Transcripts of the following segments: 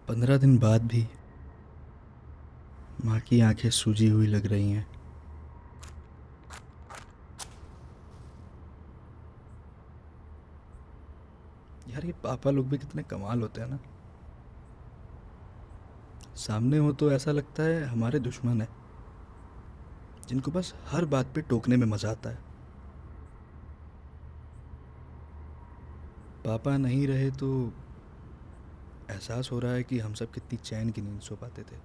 15 दिन बाद भी माँ की आंखें सूजी हुई लग रही हैं। यार ये पापा लोग भी कितने कमाल होते हैं ना। सामने हो तो ऐसा लगता है हमारे दुश्मन है, जिनको बस हर बात पे टोकने में मज़ा आता है। पापा नहीं रहे तो एहसास हो रहा है कि हम सब कितनी चैन की नींद सो पाते थे।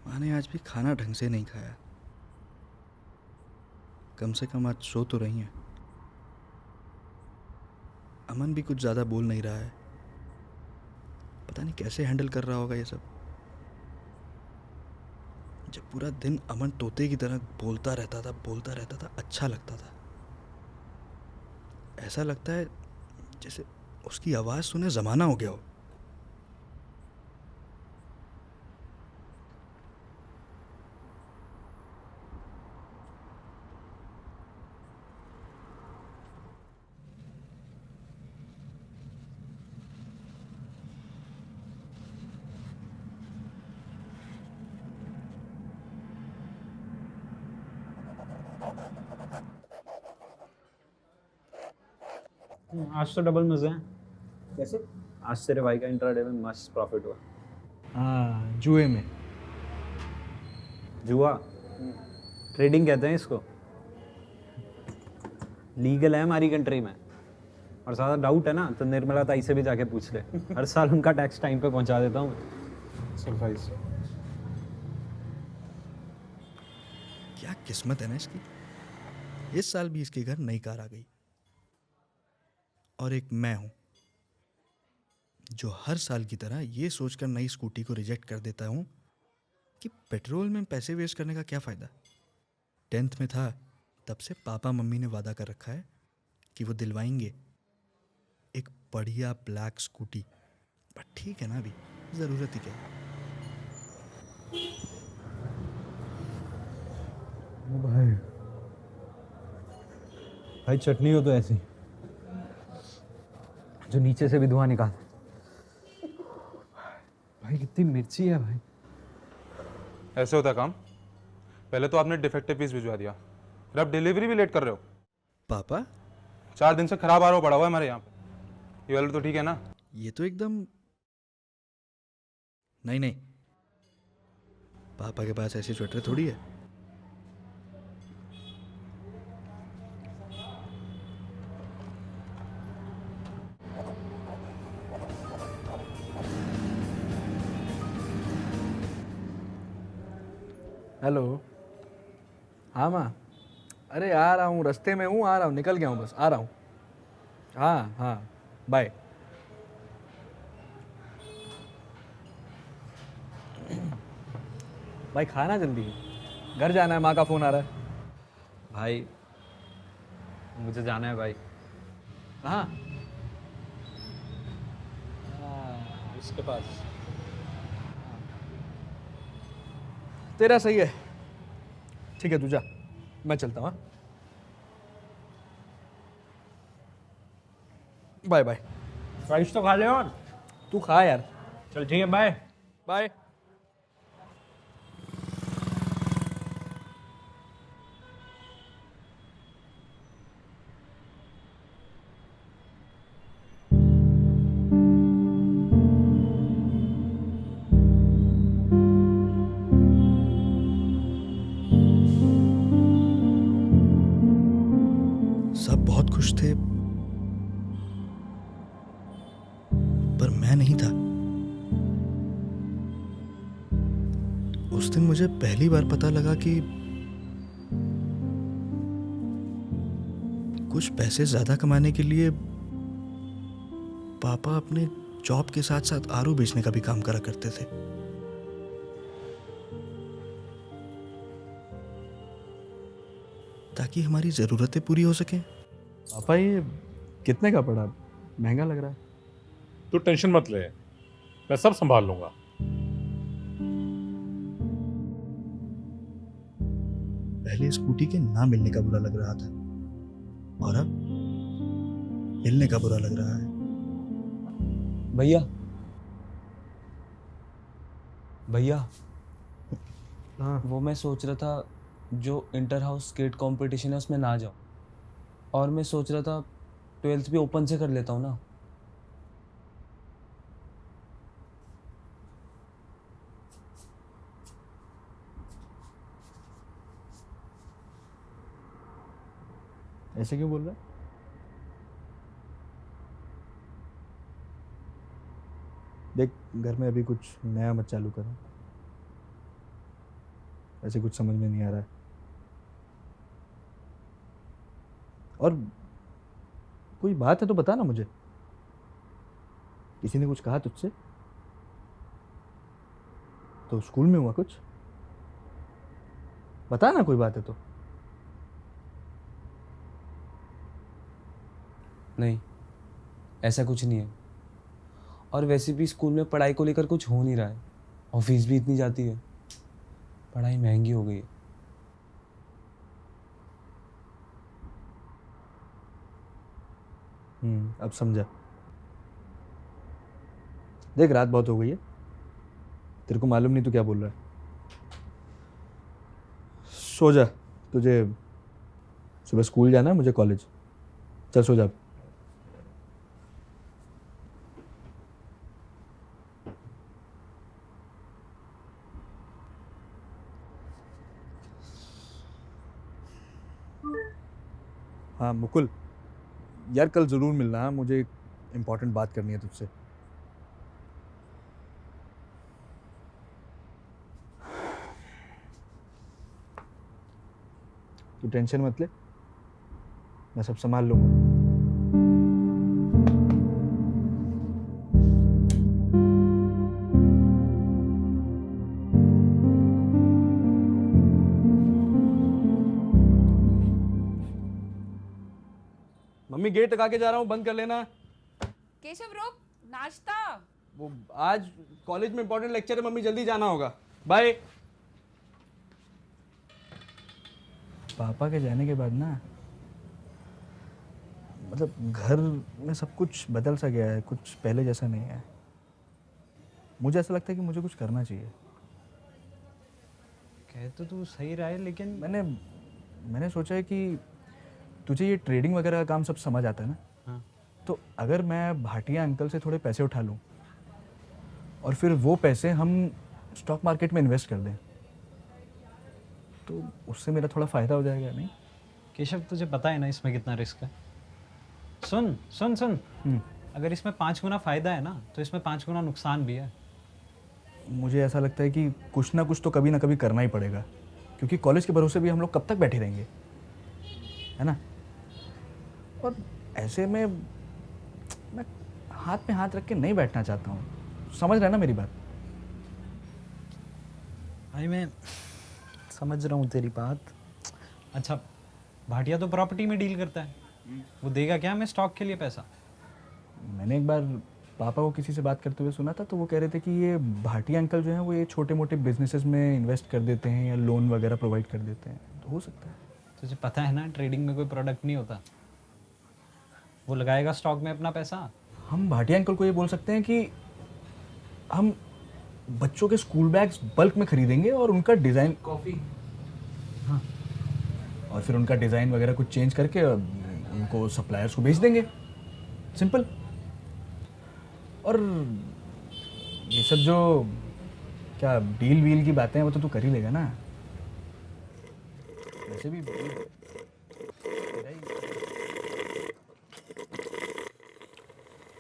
माँ ने आज भी खाना ढंग से नहीं खाया। कम से कम आज सो तो रही हैं। अमन भी कुछ ज़्यादा बोल नहीं रहा है। पता नहीं कैसे हैंडल कर रहा होगा ये सब। जब पूरा दिन अमन तोते की तरह बोलता रहता था अच्छा लगता था। ऐसा लगता है जैसे उसकी आवाज़ सुने ज़माना हो गया हो। आज तो डबल मजे हैं। कैसे? आज तेरे भाई का इंट्राडे में मस्त प्रॉफिट हुआ। हाँ, जुए में। जुआ ट्रेडिंग कहते हैं इसको। लीगल है हमारी कंट्री में। और ज़्यादा डाउट है ना तो निर्मला ताई से भी जाके पूछ ले। हर साल उनका टैक्स टाइम पे पहुंचा देता हूँ मैं। सरप्राइज। क्या किस्मत है ना इसकी। इस साल भी इसके घर नई कार आ गई। और एक मैं हूं जो हर साल की तरह ये सोचकर नई स्कूटी को रिजेक्ट कर देता हूं कि पेट्रोल में पैसे वेस्ट करने का क्या फ़ायदा। 10th में था तब से पापा मम्मी ने वादा कर रखा है कि वो दिलवाएंगे एक बढ़िया ब्लैक स्कूटी। पर ठीक है ना, अभी ज़रूरत ही क्या है। भाई भाई चटनी हो तो ऐसी जो नीचे से भी धुआं निकाल। भाई कितनी मिर्ची है भाई। ऐसे होता है काम। पहले तो आपने डिफेक्टिव पीस भिजवा दिया, फिर आप डिलीवरी भी लेट कर रहे हो। पापा 4 दिन से खराब आ रहा हो पड़ा हुआ है हमारे यहाँ पे। ये वाला तो ठीक है ना? ये तो एकदम नहीं नहीं, पापा के पास ऐसी स्वेटर थोड़ी है। हेलो। हाँ माँ, अरे आ रहा हूँ, रास्ते में हूँ, आ रहा हूँ, निकल गया हूँ, बस आ रहा हूँ। हाँ हाँ, बाय। भाई खाना जल्दी, घर जाना है, माँ का फ़ोन आ रहा है। भाई मुझे जाना है भाई। कहाँ? इसके पास। तेरा सही है। ठीक है तू जा, मैं चलता हूँ। हाँ? Bye bye. राइस तो खा ले और। तू खा यार। चल ठीक है, बाय। बाय। सब बहुत खुश थे पर मैं नहीं था। उस दिन मुझे पहली बार पता लगा कि कुछ पैसे ज्यादा कमाने के लिए पापा अपने जॉब के साथ साथ आरू बेचने का भी काम करा करते थे। ताकि हमारी जरूरतें पूरी हो सकें। पापा ये कितने का पड़ा? महंगा लग रहा है। तू टेंशन मत ले, मैं सब संभाल लूंगा। पहले स्कूटी के ना मिलने का बुरा लग रहा था और अब मिलने का बुरा लग रहा है। भैया भैया हाँ वो मैं सोच रहा था जो इंटर हाउस स्केट कंपटीशन है उसमें ना जाऊँ, और मैं सोच रहा था 12th भी ओपन से कर लेता हूँ ना। ऐसे क्यों बोल रहा है? देख, घर में अभी कुछ नया मत चालू करो, ऐसे कुछ समझ में नहीं आ रहा है। और कोई बात है तो बता ना मुझे, किसी ने कुछ कहा तुझसे? तो स्कूल में हुआ कुछ? बता ना, कोई बात है तो। नहीं, ऐसा कुछ नहीं है। और वैसे भी स्कूल में पढ़ाई को लेकर कुछ हो नहीं रहा है, और फीस भी इतनी जाती है, पढ़ाई महंगी हो गई है। अब समझा। देख, रात बहुत हो गई है, तेरे को मालूम नहीं तू क्या बोल रहा है। सो जा, तुझे सुबह स्कूल जाना है, मुझे कॉलेज। चल सो जा। हाँ मुकुल, यार कल ज़रूर मिलना। हाँ, मुझे एक इम्पॉर्टेंट बात करनी है तुझसे। तू टेंशन मत ले, मैं सब संभाल लूँगा। मम्मी, गेट लगा के जा रहा हूँ, बंद कर लेना। केशव रुक, नाश्ता। वो आज कॉलेज में इंपॉर्टेंट लेक्चर है मम्मी, जल्दी जाना होगा। बाय। पापा के जाने के बाद ना, मतलब घर में सब कुछ बदल सा गया है, कुछ पहले जैसा नहीं है। मुझे ऐसा लगता है कि मुझे कुछ करना चाहिए। कह तो तू सही रहा है, लेकिन मैंने सोचा है कि तुझे ये ट्रेडिंग वगैरह का काम सब समझ आता है ना। हाँ। तो अगर मैं भाटिया अंकल से थोड़े पैसे उठा लूँ और फिर वो पैसे हम स्टॉक मार्केट में इन्वेस्ट कर दें, तो उससे मेरा थोड़ा फ़ायदा हो जाएगा, नहीं? केशव तुझे पता है ना इसमें कितना रिस्क है। सुन सुन सुन, अगर इसमें 5 गुना फायदा है ना, तो इसमें 5 गुना नुकसान भी है। मुझे ऐसा लगता है कि कुछ ना कुछ तो कभी ना कभी करना ही पड़ेगा, क्योंकि कॉलेज के भरोसे भी हम लोग कब तक बैठे रहेंगे, है ना? और ऐसे में मैं हाथ में हाथ रख के नहीं बैठना चाहता हूँ। समझ रहे हैं ना मेरी बात? भाई मैं समझ रहा हूँ तेरी बात। अच्छा, भाटिया तो प्रॉपर्टी में डील करता है, वो देगा क्या हमें स्टॉक के लिए पैसा? मैंने एक बार पापा को किसी से बात करते हुए सुना था, तो वो कह रहे थे कि ये भाटिया अंकल जो हैं वो ये छोटे मोटे बिजनेसेस में इन्वेस्ट कर देते हैं या लोन वगैरह प्रोवाइड कर देते हैं। तो हो सकता है। तुझे पता है ना, ट्रेडिंग में कोई प्रोडक्ट नहीं होता। वो लगाएगा स्टॉक में अपना पैसा। हम भाटिया अंकल को ये बोल सकते हैं कि हम बच्चों के स्कूल बैग्स बल्क में खरीदेंगे और उनका डिज़ाइन, कॉफ़ी। हाँ, और फिर उनका डिज़ाइन वगैरह कुछ चेंज करके उनको सप्लायर्स को बेच देंगे। सिंपल। और ये सब जो क्या डील वील की बातें हैं वो तो तू कर ही लेगा ना। वैसे भी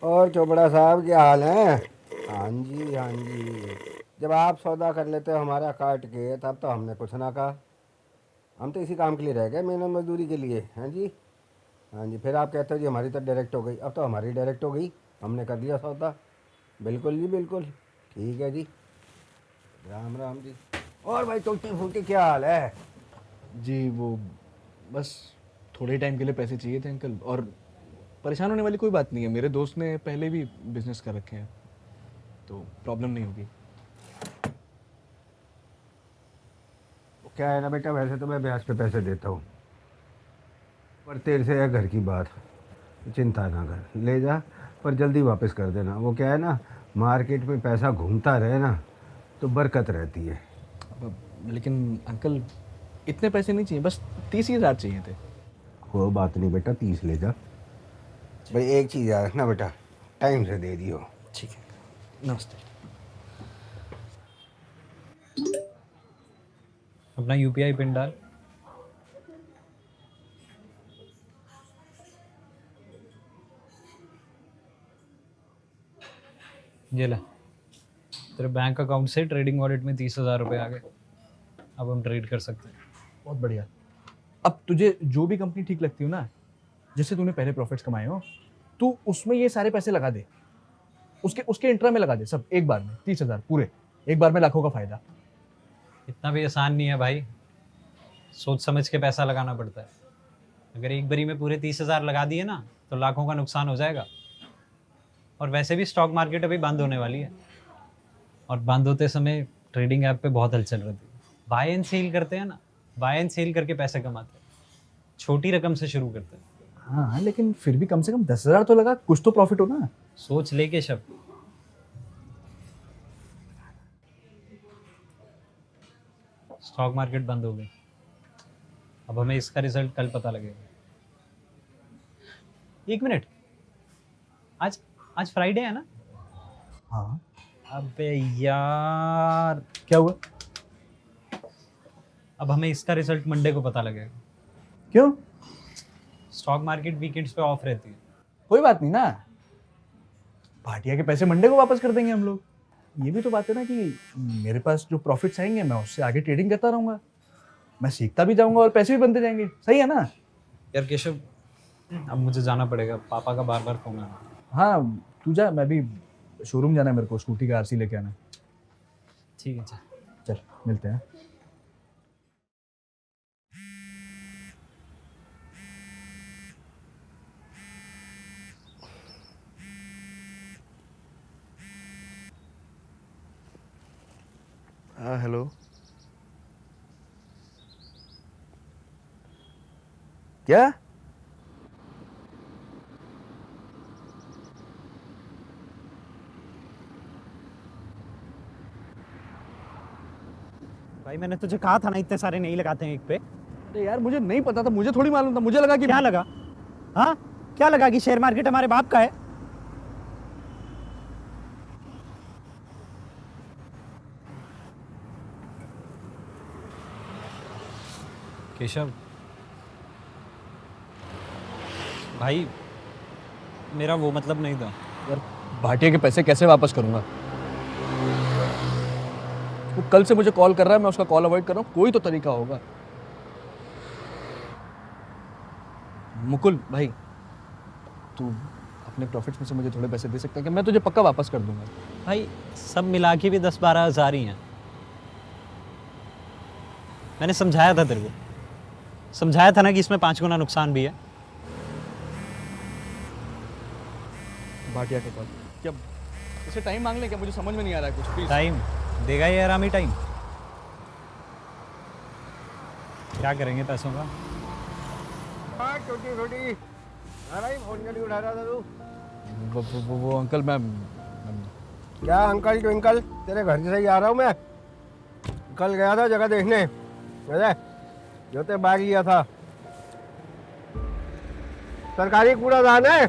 और चोपड़ा साहब क्या हाल है? हाँ जी हाँ जी, जब आप सौदा कर लेते हो हमारा काट के, तब तो हमने कुछ ना कहा। हम तो इसी काम के लिए रह गए, मेहनत मजदूरी के लिए। हाँ जी हाँ जी, फिर आप कहते हो जी हमारी तो डायरेक्ट हो गई। अब तो हमारी डायरेक्ट हो गई, हमने कर लिया सौदा। बिल्कुल जी बिल्कुल, ठीक है जी, राम राम जी। और भाई टूटी फूटी क्या हाल है? जी, वो बस थोड़े टाइम के लिए पैसे चाहिए थे अंकल, और परेशान होने वाली कोई बात नहीं है। मेरे दोस्त ने पहले भी बिजनेस कर रखे हैं, तो प्रॉब्लम नहीं होगी। क्या है ना बेटा, वैसे तो मैं ब्याज पे पैसे देता हूँ, पर तेरे से है घर की बात, चिंता ना कर, ले जा पर जल्दी वापस कर देना। वो क्या है ना, मार्केट में पैसा घूमता रहे ना, तो बरकत रहती है। लेकिन अंकल इतने पैसे नहीं चाहिए, बस 30,000 चाहिए थे। कोई बात नहीं बेटा, 30 ले जा। भाई एक चीज़ याद रखना बेटा, टाइम से दे दियो। ठीक है, नमस्ते। अपना यूपीआई पिन डाल। ये ले, तेरे बैंक अकाउंट से ट्रेडिंग वॉलेट में 30,000 रुपये आ गए। अब हम ट्रेड कर सकते हैं। बहुत बढ़िया। अब तुझे जो भी कंपनी ठीक लगती हो ना, जिससे तूने पहले प्रॉफिट्स कमाए हो, तू उसमें ये सारे पैसे लगा दे, उसके उसके इंट्रा में लगा दे, सब एक बार में 30,000 पूरे, एक बार में लाखों का फायदा। इतना भी आसान नहीं है भाई, सोच समझ के पैसा लगाना पड़ता है। अगर एक बारी में पूरे 30,000 लगा दिए ना तो लाखों का नुकसान हो जाएगा। और वैसे भी स्टॉक मार्केट अभी बंद होने वाली है, और बंद होते समय ट्रेडिंग ऐप पे बहुत हलचल रहती है। बाय एंड सेल करते हैं ना, बाय एंड सेल करके पैसे कमाते हैं। छोटी रकम से शुरू करते हैं। हाँ, लेकिन फिर भी कम से कम 10,000 तो लगा, कुछ तो प्रॉफिट हो ना। सोच ले के शब्द। स्टॉक मार्केट बंद हो गई, अब हमें इसका रिजल्ट कल पता लगेगा। एक मिनट, आज आज फ्राइडे है ना? हाँ, अबे यार, क्या हुआ? अब हमें इसका रिजल्ट मंडे को पता लगेगा। क्यों? स्टॉक मार्केट वीकेंड्स पे ऑफ रहती है। कोई बात नहीं ना, भाटिया के पैसे मंडे को वापस कर देंगे हम लोग। ये भी तो बात है ना कि मेरे पास जो प्रॉफिट्स आएंगे मैं उससे आगे ट्रेडिंग करता रहूंगा, मैं सीखता भी जाऊंगा और पैसे भी बनते जाएंगे। सही है ना? यार केशव, अब मुझे जाना पड़ेगा, पापा का बार बार फोन आ रहा है। हाँ तू जा, मैं भी शोरूम जाना है, मेरे को स्कूटी का आरसी लेके आना है। ठीक है, चल। चल मिलते हैं। हाँ हेलो, क्या? भाई मैंने तुझे कहा था ना, इतने सारे नहीं लगाते हैं एक पे। अरे यार मुझे नहीं पता था, मुझे थोड़ी मालूम था, मुझे लगा कि क्या लगा? हाँ, क्या लगा कि शेयर मार्केट हमारे बाप का है? केशव भाई, मेरा वो मतलब नहीं था। यार भाटिया के पैसे कैसे वापस करूंगा? वो कल से मुझे कॉल कर रहा है, मैं उसका कॉल अवॉइड कर रहा हूँ, कोई तो तरीका होगा। मुकुल भाई, तू अपने प्रॉफिट्स में से मुझे थोड़े पैसे दे सकता है कि मैं तुझे पक्का वापस कर दूंगा। भाई सब मिला के भी 10-12 हज़ार ही हैं। मैंने समझाया था तेरे को, समझाया था ना कि इसमें 5 गुना नुकसान भी है। भाटिया के कॉल, क्या इसे टाइम मांग ले क्या? मुझे समझ में नहीं आ रहा है कुछ, प्लीज। टाइम देगा ये आरामी टाइम? क्या करेंगे पैसों का? हाँ छोटी छोटी, अरे फोन क्यों नहीं उठा रहा था तू? वो अंकल मैं क्या अंकल ट्विंकल, तेरे घर से ही आ रहा हूँ मैं। कल गया था जगह देखने, अरे जो ते बाग लिया था, सरकारी कूड़ादान है,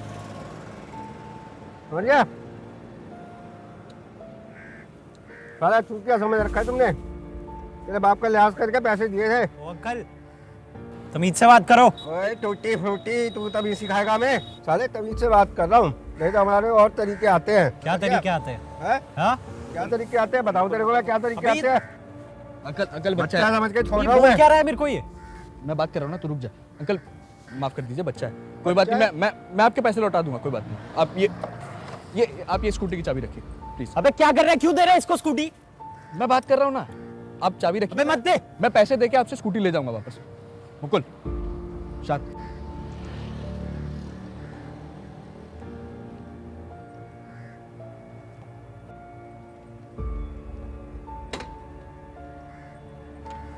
समझ गया? सारा चूतिया समझ रखा है तुमने। तेरे बाप का लिहाज करके पैसे दिए थे। ओ अंकल, तमीज से बात करो। ओए टूटी फ्रूटी, तू तभी सिखाएगा मैं? साले तमीज से बात कर रहा हूँ, नहीं तो हमारे और तरीके आते हैं। क्या तरीके आते हैं? हैं? हाँ, क्या तरीके आते हैं बताओ तेरे को, मैं क्या तरीके अभी- आते हैं? अंकल बच्चा बच्चा है, समझ के छोड़ ये रहा हूँ बोल मैं। क्या रहा है मेरे को ये? मैं बात कर रहा हूँ ना, तू रुक जा। अंकल माफ कर दीजिए, बच्चा है, कोई बात नहीं, मैं आपके पैसे लौटा दूंगा, कोई बात नहीं। आप ये स्कूटी की चाबी रखिए प्लीज। अबे क्या कर रहा है, क्यों दे रहा है इसको स्कूटी? मैं बात कर रहा हूँ ना, आप चाबी रखिए। अबे मत दे। मैं पैसे देके आपसे स्कूटी ले जाऊंगा वापस। मुकुल शांत।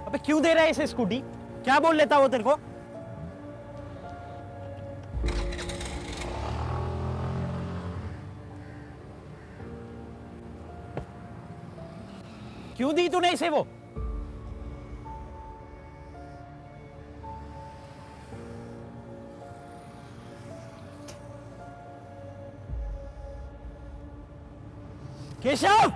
अबे क्यों दे रहा है इसे स्कूटी? क्या बोल लेता वो तेरे को? क्यों दी तूने इसे वो? केशव